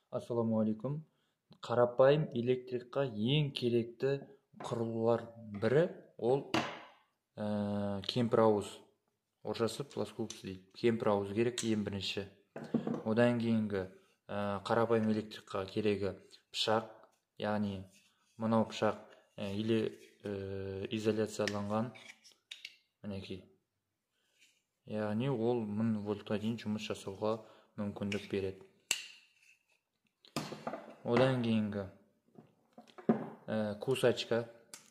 Ассаламуалейкум. Қарапайым электрикқа ең керекті құрылғылар бірі ол кемпір ауыз. Орысшасы плоскогубцы дейді. Кемпір ауыз керек ең бірінші. Одан кейінгі қарапайым электрикқа керегі пышақ, яғни мынау пышақ изоляцияланған, мінекей. Яғни ол 1000 вольтқа дейін жұмыс жасауға мүмкіндік береді. Одан кейінгі кусачка,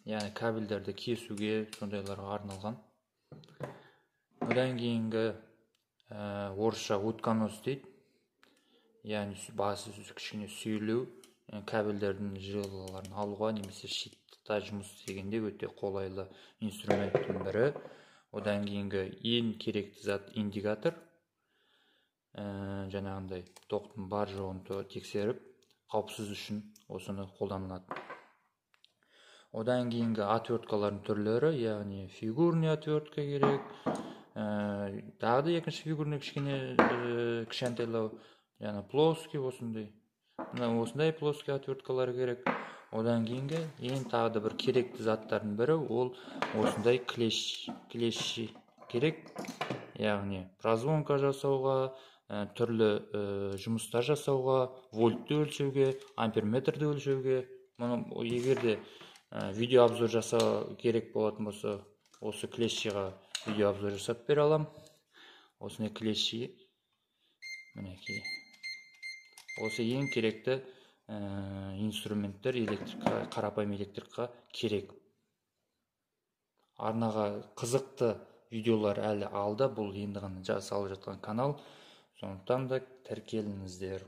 яғни кабельдерді кесуге, сондайларға арналған. Одан кейінгі орысша утконос дейді, яғни басы кішкене сүйілу, кабельдердің жилаларын алуға немесе щитта жұмыс істегенде өте қолайлы инструменттің бірі. Одан кейінгі ең керекті зат индикатор, жаңағындай тоқтың бар жоғын тексеріп, қауіпсіз үшін осыны қолданылады. Одан кейінгі отверткалардың түрлері, яғни фигурный отвертка керек, тағы да екінші фигурный кішкене кішкентайлау, яғни плоский осындай. Осындай плоский отверткалар керек. Одан кейінгі ең тағы да бір керекті заттардың бірі ол осындай клещ керек, яғни прозвонка жасауға, түрлі жұмыстар жасауға, вольтты өлшеуге, амперметрді өлшеуге. Егерде видео обзор жасау керек болатын болса, осы клещиға видео обзор жасап бере алам. Осындай клещи, мінекей. Осы ең керекті инструменттер қарапайым электрикқа керек. Арнаға қызықты видеолар әлі алда, бұл енді ғана жасалып жатқан канал. Сондықтан да тіркеліңіздер.